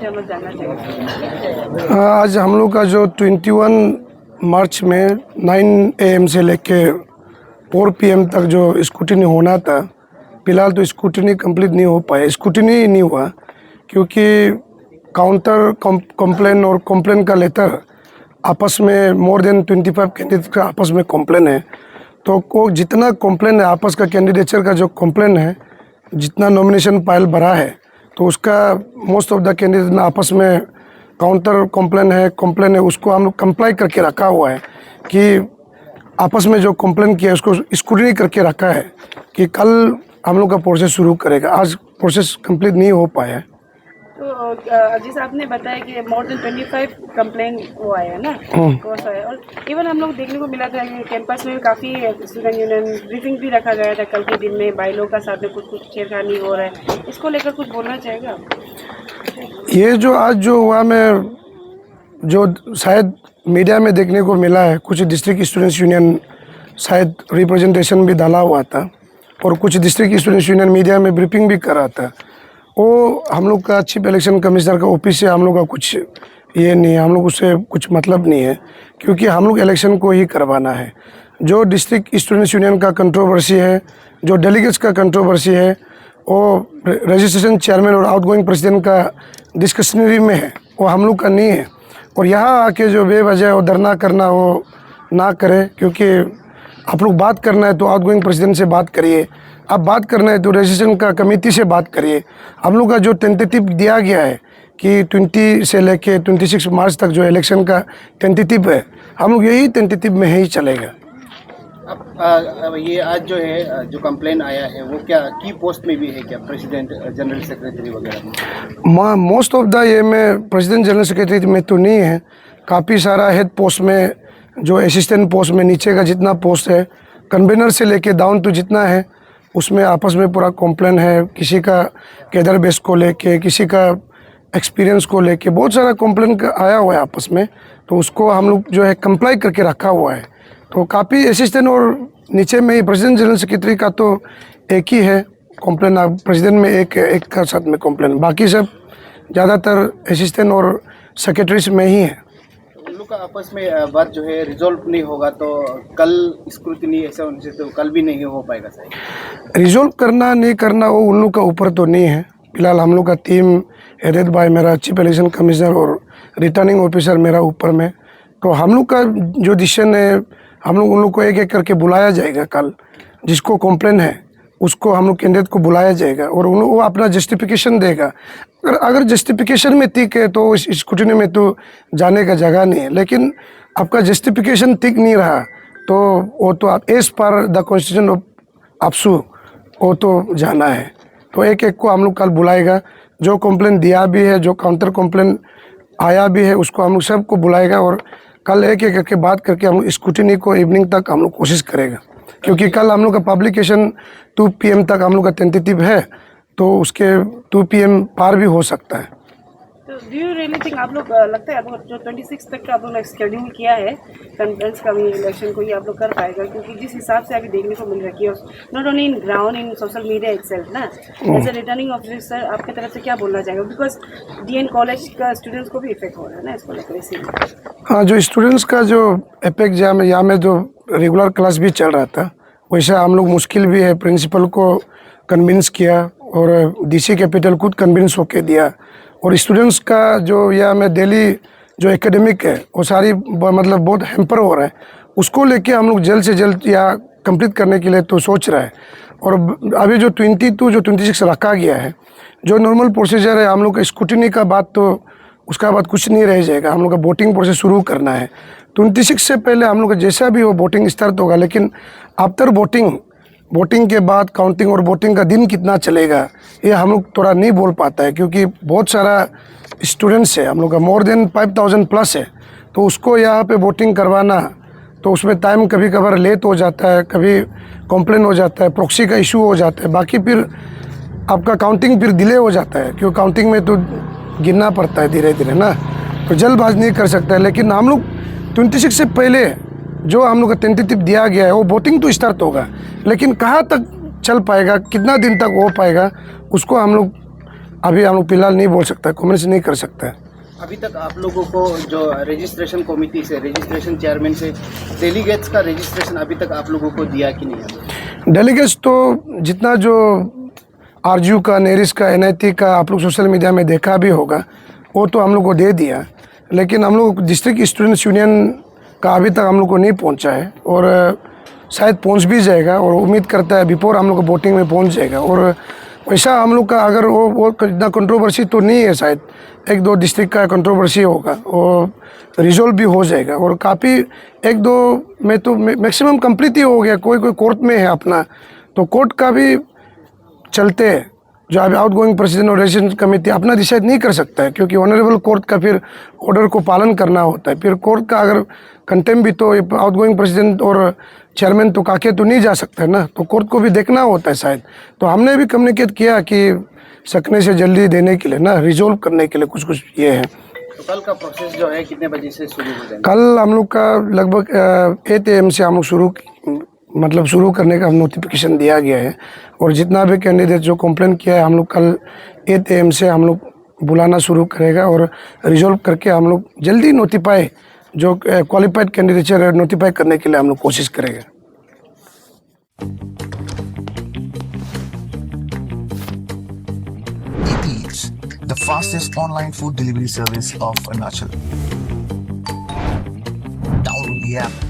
से हम लोग जानना चाहेंगे। आज हम लोग का जो 21 मार्च में 9 AM से लेके 4 PM तक जो स्क्रूटिनी होना था, फिलहाल तो स्क्रूटिनी कंप्लीट नहीं हो पाया। स्क्रूटिनी नहीं हुआ क्योंकि काउंटर कंप्लेन और कंप्लेन का लेटर आपस में मोर देन 25 कैंडिडेट का आपस में कंप्लेन है। तो को जितना कंप्लेन है आपस का कैंडिडेचर का जो कंप्लेन है, जितना नॉमिनेशन फाइल भरा है, तो उसका मोस्ट ऑफ द कैंडिडेट में आपस में काउंटर कंप्लेन है उसको हम लोग कंप्लाई करके रखा हुआ है कि आपस में जो कंप्लेन किया है उसको स्क्रूटिनी करके रखा है कि कल हम लोग का प्रोसेस शुरू करेगा। आज प्रोसेस कंप्लीट नहीं हो पाया है। तो जैसे आपने बताया कि मोर देन 25 कंप्लेन हुआ है ना, कोर्स है, और इवन हम लोग देखने को मिला था कि कैंपस में काफ़ी स्टूडेंट यूनियन ब्रीफिंग भी रखा गया था कल के दिन में, बाइलों का साथ में कुछ छेड़खानी हो रहा है, इसको लेकर कुछ बोलना चाहेगा? ये जो आज जो हुआ, मैं जो शायद मीडिया में देखने को मिला है, कुछ डिस्ट्रिक्ट स्टूडेंट्स यूनियन शायद रिप्रेजेंटेशन भी डाला हुआ था और कुछ डिस्ट्रिक्ट स्टूडेंट्स यूनियन मीडिया में ब्रीफिंग भी कर रहा था। वो हम लोग का चीफ इलेक्शन कमिश्नर का ऑफिस से हम लोग का कुछ ये नहीं है, हम लोग उससे कुछ मतलब नहीं है क्योंकि हम लोग इलेक्शन को ही करवाना है। जो डिस्ट्रिक्ट स्टूडेंट्स यूनियन का कंट्रोवर्सी है, जो डेलीगेट्स का कंट्रोवर्सी है, वो रजिस्ट्रेशन चेयरमैन और आउटगोइंग प्रेसिडेंट का डिस्कशनरी में है, वो हम लोग का नहीं है। और यहाँ आके जो बेवजह वो धरना करना वो ना करें, क्योंकि आप लोग बात करना है तो आउटगोइंग प्रेसिडेंट से बात करिए, आप बात करना है तो रजिस्ट्रेशन का कमेटी से बात करिए। हम लोग का जो टेंटेटिव दिया गया है कि 20 से लेके 26 मार्च तक जो इलेक्शन का टेंटेटिव है, हम लोग यही टेंटेटिव में ही चलेगा। अब ये आज जो है जो कंप्लेन आया है वो क्या की पोस्ट में भी है क्या, प्रेसिडेंट जनरल सेक्रेटरी वगैरह? मोस्ट ऑफ द ये में प्रेसिडेंट जनरल सेक्रेटरी में तो नहीं है, काफ़ी सारा हेड पोस्ट में, जो असिस्टेंट पोस्ट में नीचे का जितना पोस्ट है, कन्वेनर से लेके डाउन तो जितना है, उसमें आपस में पूरा कंप्लेन है। किसी का कैडर बेस को लेके, किसी का एक्सपीरियंस को लेके बहुत सारा कंप्लेन आया हुआ है आपस में, तो उसको हम लोग जो है कंप्लाई करके रखा हुआ है। तो काफ़ी असिस्टेंट और नीचे में ही प्रेसिडेंट जनरल सेक्रेटरी का तो एक ही है कंप्लेन, प्रेसिडेंट में एक का साथ में कंप्लेन, बाकी सब ज़्यादातर असिस्टेंट और सेक्रेटरीज में ही है। उन लोग का आपस में बात जो है रिजॉल्व नहीं होगा तो कल स्क्रूटिनी ऐसा उनसे तो कल भी नहीं हो पाएगा सही। रिजॉल्व करना नहीं करना वो उन लोग का ऊपर तो नहीं है। फिलहाल हम लोग का टीम हेडेड बाय मेरा चीफ इलेक्शन कमिश्नर और रिटर्निंग ऑफिसर मेरा ऊपर में, तो हम लोग का जो डिसीजन है, हम लोग उन लोग को एक एक करके बुलाया जाएगा। कल जिसको कंप्लेन है उसको हम लोग कैंडिडेट को बुलाया जाएगा और वो अपना जस्टिफिकेशन देगा। अगर जस्टिफिकेशन में ठीक है तो इस स्क्रूटिनी में तो जाने का जगह नहीं है, लेकिन आपका जस्टिफिकेशन ठीक नहीं रहा तो वो तो आप as per the constitution of आपसू वो तो जाना है। तो एक एक को हम लोग कल बुलाएगा, जो कंप्लेन दिया भी है, जो काउंटर कंप्लेन आया भी है, उसको हम लोग सबको बुलाएगा और कल एक एक करके बात करके हम लोग स्क्रूटिनी को इवनिंग तक हम लोग कोशिश करेगा, क्योंकि कल हम लोग का पब्लिकेशन 2 PM तक हम लोग का टेंटेटिव है, तो उसके 2 PM पार भी हो सकता है। तो डू यू रियली थिंक, आप लोग लगता है आप लोग जो 26 तक का आप लोग ने शेड्यूल किया है कॉन्फ्रेंस का भी इलेक्शन को, ये आप लोग कर पाएगा? क्योंकि जिस हिसाब से अभी देखने को मिल रही है, not only in ground, in social media itself ना, एज ए रिटर्निंग ऑफिसर आपकी तरफ से क्या बोलना चाहेगा? बिकॉज DN कॉलेज का स्टूडेंट्स को भी इफेक्ट हो रहा है ना इसको लेकर, इसीलिए। हाँ, जो स्टूडेंट्स का जो इफेक्ट यहाँ में जो रेगुलर क्लास भी चल रहा था, वैसा हम लोग मुश्किल भी है, प्रिंसिपल को कन्विंस किया और DC कैपिटल खुद कन्विंस होके दिया, और स्टूडेंट्स का जो यहाँ में डेली जो एकेडमिक है वो सारी मतलब बहुत हैम्पर हो रहा है, उसको लेके हम लोग जल्द से जल्द यहाँ कंप्लीट करने के लिए तो सोच रहा है। और अभी जो 22 जो 26 रखा गया है, जो नॉर्मल प्रोसीजर है, हम लोग का स्क्रूटिनी का बात तो उसका बाद कुछ नहीं रह जाएगा, हम लोग का वोटिंग प्रोसेस शुरू करना है। 26 से पहले हम लोग का जैसा भी हो वोटिंग स्टार्ट होगा, लेकिन आफ्टर वोटिंग के बाद काउंटिंग और वोटिंग का दिन कितना चलेगा ये हम लोग थोड़ा नहीं बोल पाता है, क्योंकि बहुत सारा स्टूडेंट्स है, हम लोग का मोर देन 5000 प्लस है, तो उसको यहाँ पे वोटिंग करवाना, तो उसमें टाइम कभी कभार लेट हो जाता है, कभी कंप्लेन हो जाता है, प्रॉक्सी का इशू हो जाता है, बाकी फिर आपका काउंटिंग फिर डिले हो जाता है, क्योंकि काउंटिंग में तो गिनना पड़ता है धीरे धीरे ना, तो जल्दबाजी नहीं कर सकता है। लेकिन हम लोग 26 से पहले जो हम लोग का टेंटेटिव दिया गया है वो वोटिंग तो स्टार्ट होगा, लेकिन कहाँ तक चल पाएगा, कितना दिन तक हो पाएगा, उसको हम लोग अभी हम लोग फिलहाल नहीं बोल सकता, कमेंट्स नहीं कर सकता है। अभी तक आप लोगों को जो रजिस्ट्रेशन कमेटी से, रजिस्ट्रेशन चेयरमैन से डेलीगेट्स का रजिस्ट्रेशन अभी तक आप लोगों को दिया कि नहीं? डेलीगेट्स तो जितना जो आरजू का, नेरिस का, एनआईटी का आप लोग सोशल मीडिया में देखा भी होगा, वो तो हम लोग को दे दिया, लेकिन हम लोग डिस्ट्रिक्ट स्टूडेंट्स यूनियन का अभी तक हम लोग को नहीं पहुंचा है और शायद पहुंच भी जाएगा और उम्मीद करता है बिफोर हम लोग को वोटिंग में पहुंच जाएगा। और वैसा हम लोग का अगर वो इतना कंट्रोवर्सी तो नहीं है, शायद 1-2 डिस्ट्रिक्ट का कंट्रोवर्सी होगा और रिजोल्व भी हो जाएगा और काफ़ी 1-2 में तो मैक्सिमम कंप्लीट ही हो गया। कोई कोर्ट में है अपना, तो कोर्ट का भी चलते हैं। जो अभी आउट गोइंग प्रेसिडेंट और रेजिडेंट कमेटी अपना डिसाइड नहीं कर सकता है, क्योंकि ऑनरेबल कोर्ट का फिर ऑर्डर को पालन करना होता है। फिर कोर्ट का अगर कंटेम भी तो आउट गोइंग प्रेसिडेंट और चेयरमैन तो काके तो नहीं जा सकता है ना, तो कोर्ट को भी देखना होता है शायद। तो हमने भी कम्युनिकेट किया कि सकने से जल्दी देने के लिए ना, रिजोल्व करने के लिए कुछ ये है। तो कल का प्रोसेस जो है कितने बजे से शुरू हो जाएगा? कल हम लोग का लगभग 8 AM से हम लोग शुरू करने का नोटिफिकेशन दिया गया है और जितना भी कैंडिडेट जो कंप्लेन किया है, हम लोग कल 8 AM से हम लोग बुलाना शुरू करेगा और रिजोल्व करके हम लोग जल्दी नोटिफाई, जो क्वालिफाइड कैंडिडेट नोटिफाई करने के लिए हम लोग कोशिश करेंगे। Eats, the fastest online food delivery service of Arunachal. Download the app